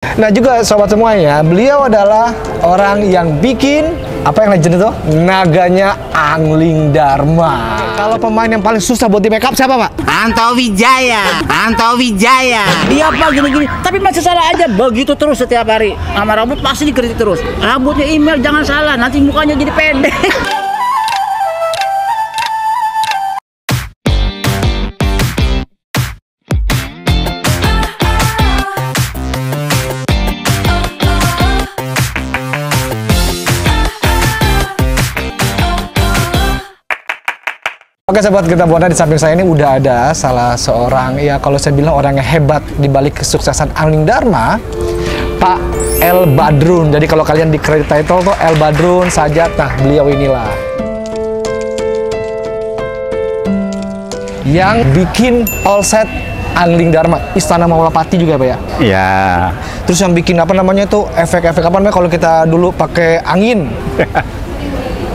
Nah juga sobat semuanya, beliau adalah orang yang bikin apa yang legend itu? Naganya Angling Dharma. Kalau pemain yang paling susah buat di makeup siapa, Pak? Anto Wijaya. Dia apa gini-gini, tapi masih salah aja. Begitu terus setiap hari. Sama rambut pasti dikritik terus. Rambutnya email jangan salah, nanti mukanya jadi pendek. Oke sobat kita buana, di samping saya ini udah ada salah seorang, ya kalau saya bilang orang yang hebat di balik kesuksesan Angling Dharma, Pak El Badrun. Jadi kalau kalian di credit title tuh El Badrun Sajat, nah beliau inilah yang bikin all set Angling Dharma, Istana Maulapati juga Pak ya? Iya. Terus yang bikin apa namanya tuh, efek-efek apa namanya kalau kita dulu pakai angin?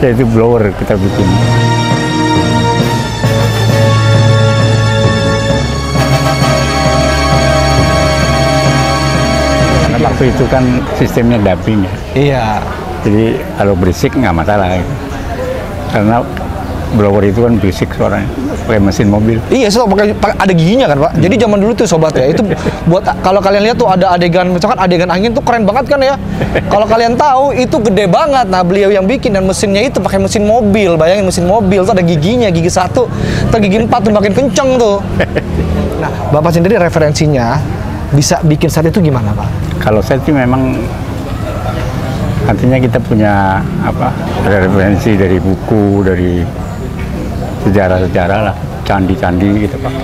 Ya itu blower kita bikin. Waktu itu kan sistemnya dubbing ya. Iya. Jadi kalau berisik nggak masalah gitu. Karena blower itu kan berisik suaranya, pakai mesin mobil. Iya, so pakai ada giginya kan Pak. Jadi zaman dulu tuh sobat ya, itu buat kalau kalian lihat tuh ada adegan, misalkan adegan angin tuh keren banget kan ya. Kalau kalian tahu itu gede banget. Nah beliau yang bikin, dan mesinnya itu pakai mesin mobil. Bayangin mesin mobil tuh ada giginya, gigi 1, atau gigi 4 tuh makin kenceng tuh. Nah Bapak sendiri referensinya bisa bikin set itu gimana Pak? Kalau saya sih memang artinya kita punya apa? Ada referensi dari buku, dari sejarah-sejarah lah, candi-candi gitu Pak.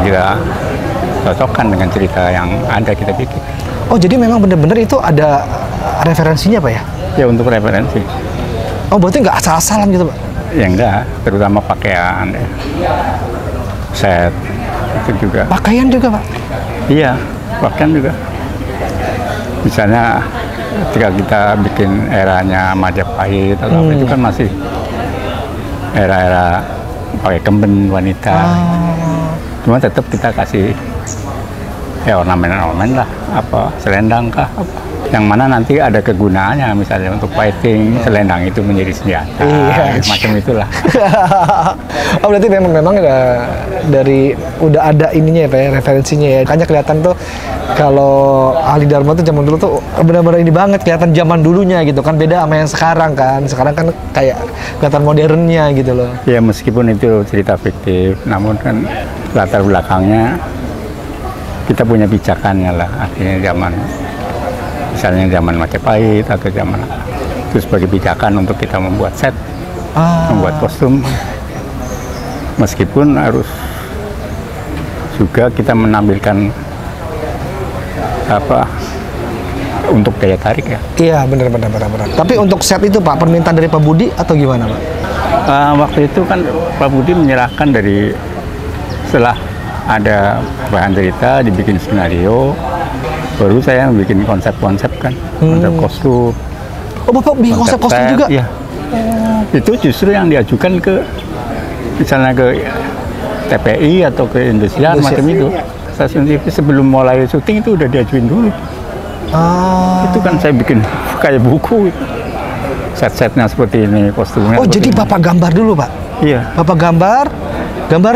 Kita cocokkan dengan cerita yang ada kita bikin. Oh jadi memang bener-bener itu ada referensinya Pak ya? Ya untuk referensi. Oh berarti nggak asal-asalan gitu Pak? Ya enggak, terutama pakaian ya. Set itu juga. Pakaian juga Pak? Iya, pakaian juga. Misalnya ketika kita bikin eranya Majapahit atau apa, itu kan masih era-era pakai kemben wanita. Cuma tetap kita kasih ya ornamen-ornamen lah, apa selendang kah, apa. Yang mana nanti ada kegunaannya, misalnya untuk fighting, selendang itu menjadi senjata, macam itulah. Oh berarti memang dari udah ada ininya ya Pak ya, referensinya ya. Makanya kelihatan tuh kalau Angling Dharma tuh zaman dulu tuh benar-benar ini banget, kelihatan zaman dulunya gitu kan, beda sama yang sekarang kan. Sekarang kan kayak kelihatan modernnya gitu loh. Ya meskipun itu cerita fiktif, namun kan latar belakangnya kita punya pijakannya lah, artinya zaman misalnya zaman Majapahit atau zaman itu sebagai pijakan untuk kita membuat set, membuat kostum, meskipun harus juga kita menampilkan apa untuk daya tarik ya. Iya benar. Tapi untuk set itu Pak, permintaan dari Pak Budi atau gimana Pak? Waktu itu kan Pak Budi menyerahkan dari setelah ada bahan cerita dibikin skenario, baru saya bikin konsep-konsep kan, konsep kostum. Oh Bapak bikin konsep kostum juga? Iya. Itu justru yang diajukan ke misalnya ke TPI atau ke Indosiar macam itu. Stasiun TV sebelum mulai syuting itu udah diajuin dulu. Itu kan saya bikin kayak buku. Set-setnya seperti ini, kostumnya. Oh jadi Bapak gambar dulu Pak? Iya. Bapak gambar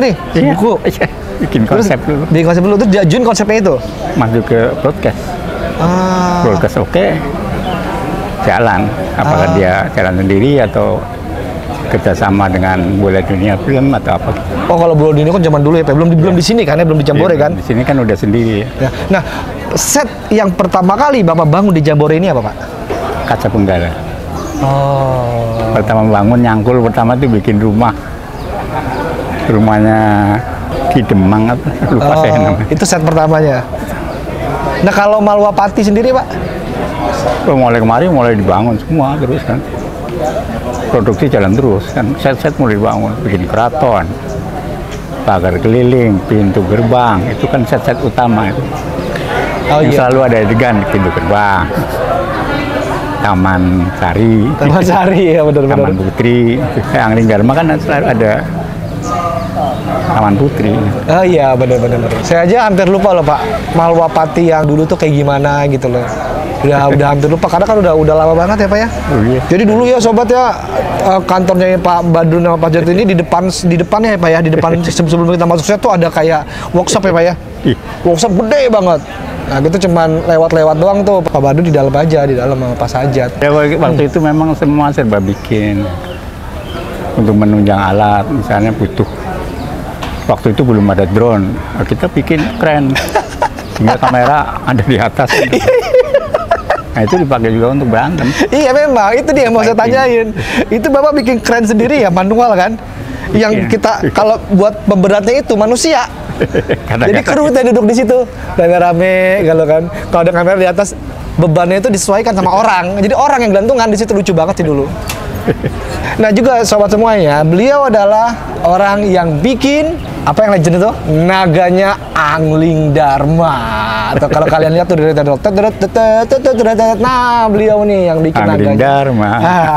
nih, buku. Iya. Bikin konsep dulu. Bikin konsep dulu, terus diajuin konsepnya itu? Masuk ke broadcast. Broadcast oke. Jalan. Apakah dia jalan sendiri atau kerjasama dengan Bola Dunia Film atau apa? Oh kalau Bola Dunia kan zaman dulu ya Pak, belum di sini kan ya, belum di Jambore kan? Di sini kan udah sendiri ya. Nah, set yang pertama kali Bapak bangun di Jambore ini apa Pak? Kaca Penggala. Oh. Pertama bangun nyangkul, pertama tuh bikin rumahnya Ki Demang apa? Lupa saya namanya. Itu set pertamanya. Nah kalau Maulapati sendiri Pak? Mulai kemarin mulai dibangun semua terus kan. Produksi jalan terus kan, set-set mulai dibangun, bikin keraton, pagar keliling, pintu gerbang, itu kan set-set utama itu. Yang selalu ada adegan di pintu gerbang, Taman Sari ya benar-benar. Taman Putri, Angling Dharma kan selalu ada Taman Putri. Oh iya, benar-benar. Saya aja hampir lupa loh Pak, Malwapati yang dulu tuh kayak gimana gitu loh. Udah hampir lupa karena kan udah lama banget ya Pak ya. Oh, iya. Jadi dulu ya sobat ya, kantornya Pak Badrun sama Pak Jatuh ini di depannya ya Pak ya, di depan sebelum kita masuk saya tuh ada kayak workshop ya Pak ya. Ih. Workshop gede banget. Nah gitu cuman lewat-lewat doang tuh, Pak Badrun di dalam aja, di dalam sama Pak Sajat. Ya, waktu itu memang semua serba bikin. Untuk menunjang alat, misalnya butuh. Waktu itu belum ada drone, kita bikin keren. Sehingga kamera ada di atas. Nah itu dipakai juga untuk berantem. Iya memang, itu dia yang mau saya tanyain. Itu Bapak bikin keren sendiri ya, manual kan? Yang kita, kalau buat pemberatnya itu manusia. Jadi kru kita duduk di situ, rame-rame kalau kan. Kalau ada kamera di atas, bebannya itu disesuaikan sama orang. Jadi orang yang gelantungan di situ, lucu banget sih dulu. Nah juga sobat semuanya, beliau adalah orang yang bikin apa yang legend itu? Naganya Angling Dharma. Atau kalau kalian lihat tuh nah beliau nih yang bikin Angling naganya. Dharma.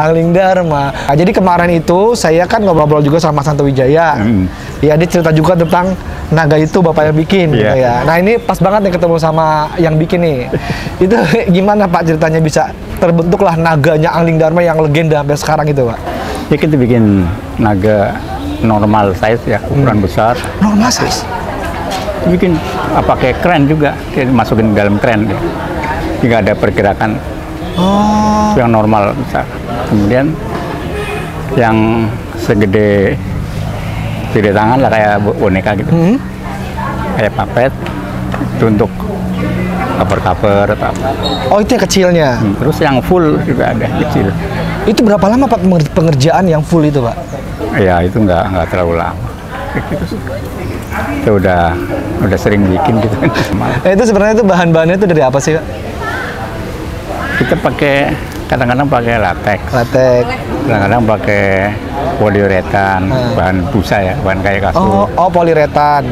Angling Dharma. Nah, jadi kemarin itu saya kan ngobrol juga sama Santo Wijaya. Ya dia cerita juga tentang naga itu Bapak yang bikin gitu ya. Nah ini pas banget nih ketemu sama yang bikin nih. Itu gimana Pak ceritanya bisa terbentuklah naganya Angling Dharma yang legenda sampai sekarang itu Pak? Ya kita bikin naga normal size ya, ukuran besar. Normal size? Bikin pakai kren juga, kita masukin dalam kren. Jika ada pergerakan yang normal besar. Kemudian yang segede tangan lah kayak boneka gitu, kayak papet itu untuk cover atau apa. Oh itu yang kecilnya. Terus yang full juga ada kecil. Itu berapa lama Pak pengerjaan yang full itu Pak? Ya itu nggak terlalu lama. Itu udah sering bikin gitu. Nah itu sebenarnya itu bahan-bahannya itu dari apa sih Pak? Kita kadang-kadang pakai latex. Latex. Kadang-kadang pakai poliuretan, bahan busa ya, bahan kayak kasur. Oh poliuretan.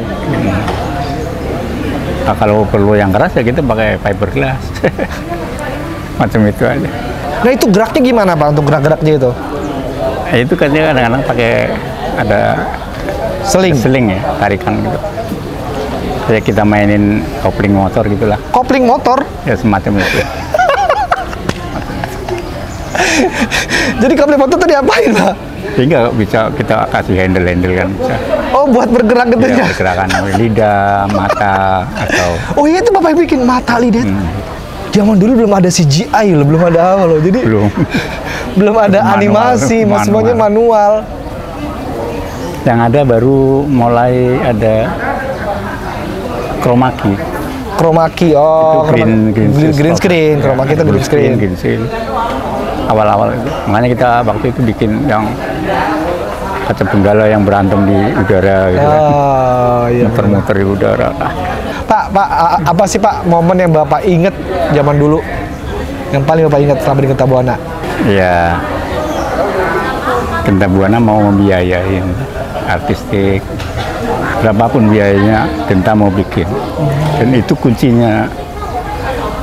Nah, kalau perlu yang keras ya kita pakai fiberglass. Macam itu aja. Nah itu geraknya gimana Pak untuk gerak-geraknya itu? Itu katanya kadang-kadang pakai ada seling ya, tarikan gitu. Kayak kita mainin kopling motor gitulah. Kopling motor? Ya semacam itu. Jadi kopling motor itu diapain Pak? Sehingga bisa kita kasih handle kan bisa. Oh buat bergerak gitu ya? Pergerakan lidah, mata atau. Oh iya itu Bapak yang bikin mata lidah. Zaman dulu belum ada CGI loh, belum ada apa loh. Jadi belum ada manual, animasi, semuanya manual. Yang ada baru mulai ada chroma key. Chroma key, oh green screen. Chroma key itu green screen. Awal-awal itu, makanya kita waktu itu bikin yang kaca benggala yang berantem di udara gitu kan. Iya. Muter-muter di udara. Pak, apa sih Pak momen yang Bapak inget zaman dulu? Yang paling Bapak ingat selama di Genta Buana? Ya, Genta Buana mau membiayain artistik, berapapun biayanya Genta mau bikin. Dan itu kuncinya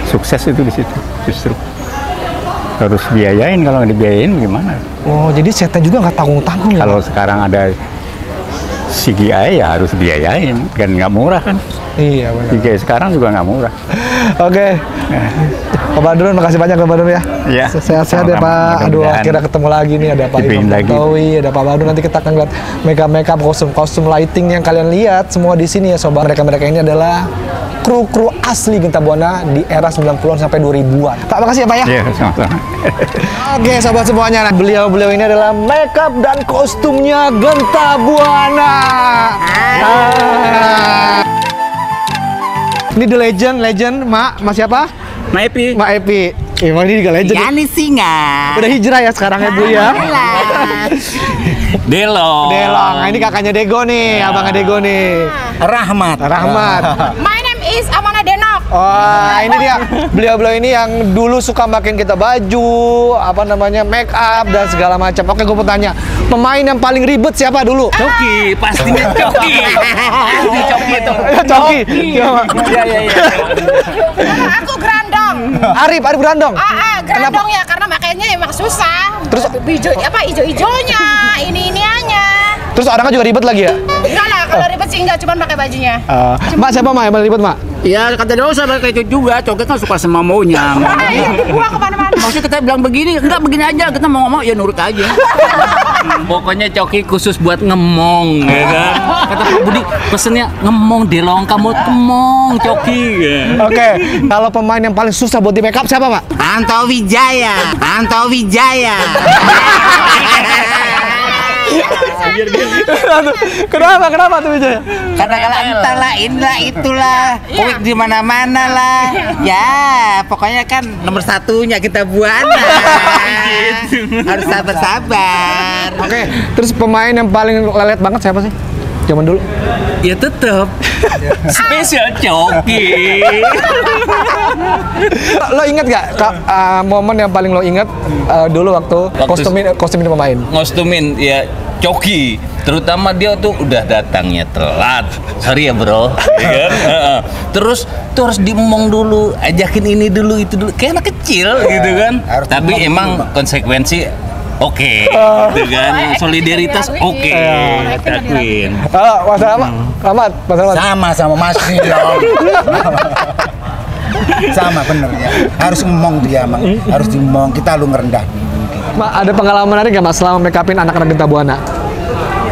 sukses itu di situ justru. Harus biayain, kalau nggak dibiayain gimana? Oh, jadi setnya juga nggak tanggung-tanggung ya? Kalau sekarang ada CGI ya harus biayain, kan nggak murah kan? Iya benar. CGI sekarang juga nggak murah. Oke. Pak Badrun, makasih banyak Pak Badrun ya. Iya. Sehat-sehat ya Pak. Aduh, akhirnya ketemu lagi nih, ada Pak Imam Tantowi, ada Pak Badrun. Nanti kita akan lihat makeup kostum lighting yang kalian lihat semua di sini ya sobat. Mereka ini adalah kru asli Genta Buana di era 90-an sampai 2000-an. Pak, makasih ya Pak ya. Iya, sama-sama. Oke, sobat semuanya. Beliau ini adalah makeup dan kostumnya Genta Buana. Ini the legend, Mak siapa? Ma Epi. Mak Epi. Emang ini juga legend. Yani Singa. Udah hijrah ya sekarang ya Bu ya. Delong. Nah, ini kakaknya Dego nih, abangnya Dego nih. Rahmat. My name is Amana Denok. Oh, ini dia. Beliau ini yang dulu suka makin kita baju, make up dan segala macam. Oke, gue mau tanya, pemain yang paling ribet siapa dulu? Coki, pastinya Coki. Coki itu. Coki. Iya. Aku Grandong. Arif Grandong. Grandong ya karena makanya emang susah. Terus ijo-ijonya, ini-iniannya. Terus orangnya juga ribet lagi ya? Enggak lah, kalau ribet sih enggak, cuma pakai bajunya. Mak siapa Mak yang paling ribet Mak? Ya kata dosa kayak itu juga, coket kan suka sama maunya. Yang dibuang kemana-mana. Maksudnya kita bilang begini, enggak begini aja, kita mau ngomong ya nurut aja. Pokoknya Coki khusus buat ngemong, ya kan? Kata Pak Budi, pesennya ngemong delong kamu kemong Coki. Oke, kalau pemain yang paling susah buat di make up siapa Mak? Anto Wijaya. Kenapa tuh Wijaya? Karena kalau entahlah inilah itulah, wig di mana-mana lah. Ya, pokoknya kan nomor satunya kita buat. Harus sabar-sabar. Oke, terus pemain yang paling lelet banget siapa sih? Zaman dulu. Ya tetep spesial Coki. Lo inget gak momen yang paling lo inget dulu waktu kostumin pemain? Ngostumin ya Coki, terutama dia tuh udah datangnya telat. Sorry ya bro, ya kan? Terus harus diemong dulu, ajakin ini dulu itu dulu, kayak anak kecil gitu kan. Tapi emang konsekuensi oke, gitu kan. Solidaritas oke, akuin. Mas Rahmat. Sama masih dong. Sama bener ya. Harus ngomong dia, Mang. Harus ngomong, kita lu ngerendah. Mak, ada pengalaman menarik gak Mas selama make upin anak-anak Genta Buana?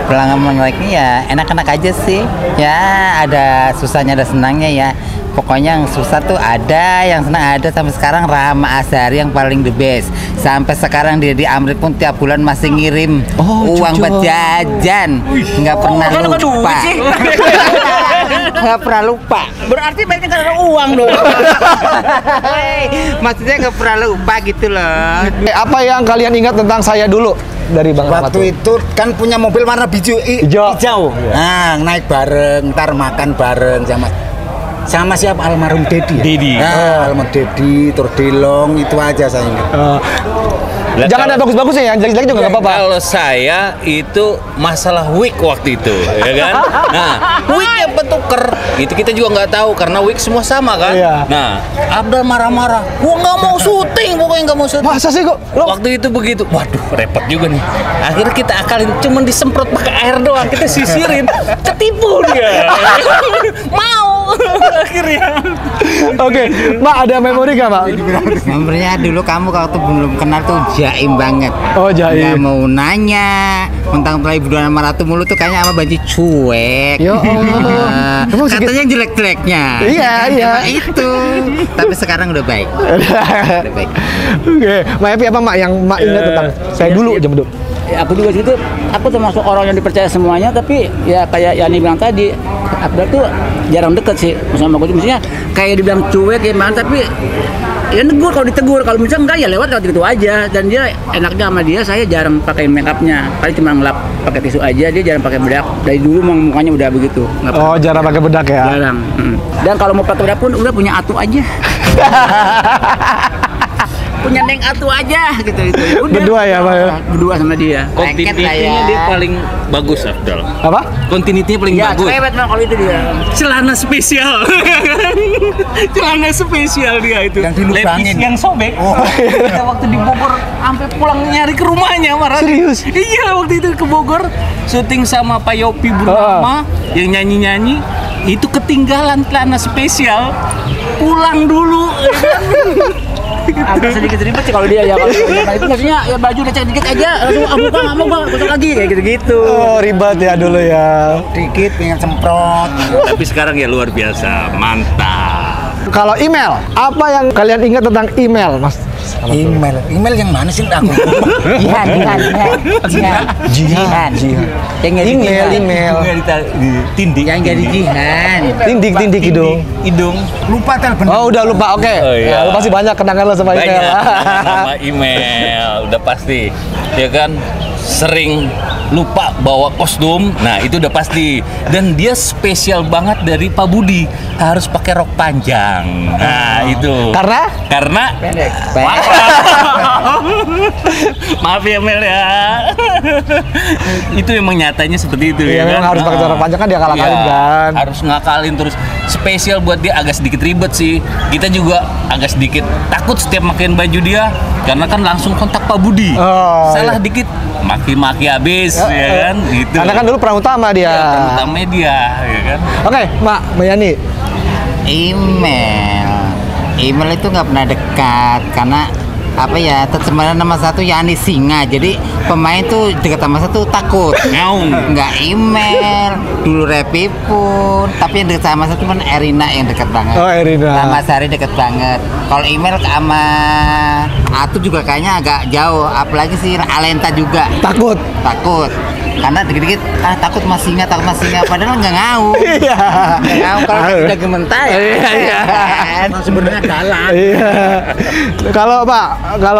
Pengalaman menariknya ya enak-enak aja sih. Ya ada susahnya ada senangnya ya. Pokoknya yang susah tuh ada, yang senang ada. Sampai sekarang Rahma Azhari yang paling the best. Sampai sekarang dia di Amrik pun tiap bulan masih ngirim uang buat jajan. Nggak pernah lupa. Nggak pernah lupa. Berarti baiknya kan ada uang dong. Maksudnya nggak pernah lupa gitu loh. Apa yang kalian ingat tentang saya dulu dari Bang Rahmat? Waktu itu kan punya mobil warna hijau. Nah, naik bareng, ntar makan bareng sama siapa, almarhum Dedi ya? Dedi. Nah, almarhum Dedi, Tordelong, itu aja saya ingat. Jangan ada bagus-bagus ya, yang jelek-jelek juga nggak apa-apa. Kalau saya itu masalah wig waktu itu, ya kan? Nah, wignya betuker, itu kita juga nggak tahu karena wig semua sama kan. Iya. Nah, Abdal marah-marah, gua nggak mau syuting, pokoknya nggak mau syuting. Masa sih kok? Waktu itu begitu, waduh repot juga nih. Akhirnya kita akalin, cuman disemprot pakai air doang, kita sisirin, ketipu dia. Mau akhirnya. Oke, Mak ada memori gak Mak? Membernya dulu kamu waktu belum kenal tuh jaim banget. Oh jaim. Nggak mau nanya tentang Ibu Dona sama Ratu mulu tuh kayaknya sama baju cuek. Ya Allah. Emang Katanya jelek-jeleknya. Iya. Emang itu. Tapi sekarang udah baik. Udah baik. Oke, Mak Epi apa Mak yang Mak ingat tentang saya dulu jam dulu? Ya, aku juga gitu, aku termasuk orang yang dipercaya semuanya, tapi ya kayak Yani bilang tadi, Abdul tuh jarang deket sih sama aku. Maksudnya kayak dibilang cuek ya man, tapi ya negur kalau ditegur, kalau misalnya enggak ya lewat gitu aja. Dan dia enaknya sama dia, saya jarang pakai make upnya, paling cuma ngelap pakai tisu aja, dia jarang pakai bedak. Dari dulu mukanya udah begitu. Oh jarang pakai bedak ya? Jarang. Dan kalau mau pakai bedak pun udah punya atu aja. Punya Neng Atu aja gitu. Udah. Berdua ya Pak? Berdua sama dia. Kontinitinya dia paling bagus Abdal. Apa? Kontinitinya paling Ya, bagus. cewek memang kalau itu dia. Celana spesial. Celana spesial dia itu. Yang dilubangin. Levis yang sobek. Kita waktu di Bogor sampai pulang nyari ke rumahnya marah. Serius? Iya, waktu itu ke Bogor syuting sama Pak Yopi Burnama yang nyanyi-nyanyi. Itu ketinggalan celana spesial. Pulang dulu. Agak sedikit ribet sih kalau dia ya, kalau itu maksudnya ya baju lecek dikit aja langsung buka nggak mau bang besok lagi kayak gitu. Oh ribet ya dulu ya. Dikit pengen semprot. Tapi sekarang ya luar biasa, mantap. Kalau email, apa yang kalian ingat tentang email Mas? Email yang mana sih aku? Jihan. Email. Tindik. Yang jadi jihan. Tindik hidung. Hidung. Lupa telepon. Oh udah lupa, oke. Oh, iya. Lu pasti banyak kenangan lo sama email. Banyak sama email, udah pasti. Ya kan, sering lupa bawa kostum. Nah, itu udah pasti. Dan dia spesial banget dari Pak Budi. harus pakai rok panjang. Nah, itu. Karena Pendek. maaf ya Mel ya. Itu emang nyatanya seperti itu Iya, ya memang kan? harus pakai rok panjang kan dia kalah-kalin Iya, kan. harus ngakalin terus. Spesial buat dia agak sedikit ribet sih. Kita juga agak sedikit takut setiap makin baju dia karena kan langsung kontak Pak Budi. Oh, Salah iya. dikit maki-maki habis ya kan gitu. Karena kan dulu peran utama dia. Ya, peran utamanya dia ya kan. Oke, Mbak Yani. Email itu nggak pernah dekat karena apa ya, sebenarnya nama satu Yani Singa, jadi pemain tuh dekat sama satu takut nggak email. Dulu Repi pun, tapi yang dekat sama satu cuma Erina yang dekat banget. Oh, Erina. Sama Sari dekat banget. Kalau email sama Atu juga kayaknya agak jauh, apalagi si Alenta juga Takut. karena dikit-dikit takut mas singa, padahal nggak ngau. Iya. Nggak ngau kalau udah gementar ya. Iya. Sebenarnya galak. Iya. Kalau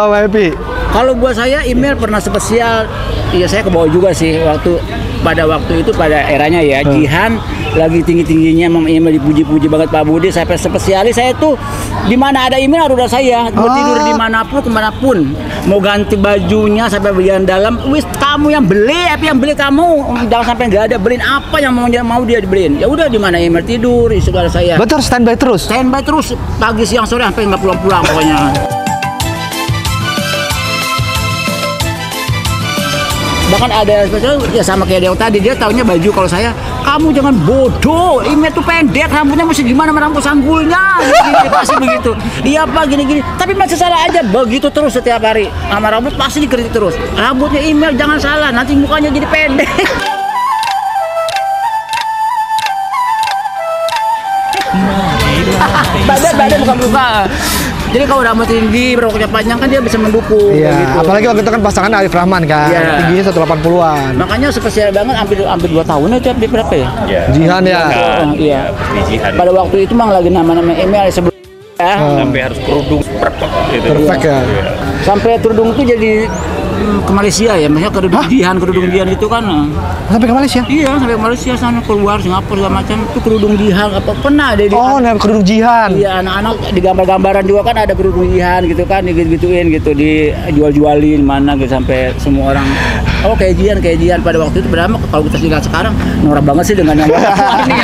Mbak Epi. Kalau buat saya email pernah spesial, ya saya ke bawah juga sih pada waktu itu pada eranya ya Jihan lagi tinggi-tingginya email dipuji-puji banget Pak Budi, sampai spesialis saya tuh di mana ada email ada saya mau tidur dimanapun kemanapun, mau ganti bajunya sampai bagian dalam, wis kamu yang beli kamu, jangan sampai nggak ada, beliin apa yang mau dia dibeliin, ya udah di mana email tidur itu ada saya. Betul, standby terus. Pagi siang sore sampai nggak pulang-pulang pokoknya. Bahkan ada yang spesial ya sama kayak yang tadi, dia taunya baju. Kalau saya, kamu jangan bodoh, email tuh pendek, rambutnya mesti gimana rambut sanggulnya, gini, pasti begitu. Iya Pak, gini-gini, tapi masih salah aja, begitu terus setiap hari. Sama rambut pasti dikritik terus. Rambutnya email jangan salah, nanti mukanya jadi pendek. Badan bukan muka. Jadi kalau rambut tinggi, roknya panjang kan dia bisa mendukung. Iya, gitu. apalagi waktu itu kan pasangan Arif Rahman kan, Iya. tingginya 180-an. Makanya spesial banget, hampir 2 tahun aja berapa ya? Jihan ya. Iya. Di Jihan. Pada waktu itu mah lagi nama-nama email sebelum Sampai harus kerudung perfect gitu. Perfect ya. sampai kerudung itu jadi ke Malaysia ya, maksudnya kerudung Jihan itu kan. Sampai ke Malaysia? Iya, sampai ke Malaysia sana, keluar Singapura segala macam. Itu kerudung Jihan apa pernah ada di Oh, kerudung Jihan. Iya, anak-anak di gambar-gambaran juga kan ada kerudung Jihan gitu kan, digituin gitu, dijual-jualin mana gitu sampai semua orang oh kayak Jihan pada waktu itu. Berapa kalau kita lihat sekarang norak banget sih dengan yang ini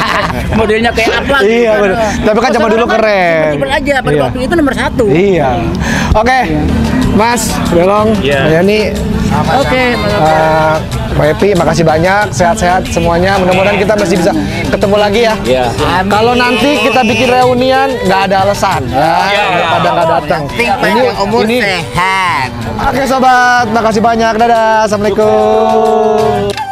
modelnya kayak apa gitu. Iya, bener. Tapi kan zaman dulu keren. Simpel aja, pada Iya. waktu itu nomor 1. Iya. Oke, Mas Belong, Iya. Yani, Oke, Mbak Epi, makasih banyak, sehat-sehat semuanya. Mudah-mudahan kita masih bisa ketemu lagi ya. Iya. Kalau nanti kita bikin reunian, nggak ada alasan. Pada nggak datang. Panjang umur sehat. Oke sobat, makasih banyak. Dadah, assalamualaikum.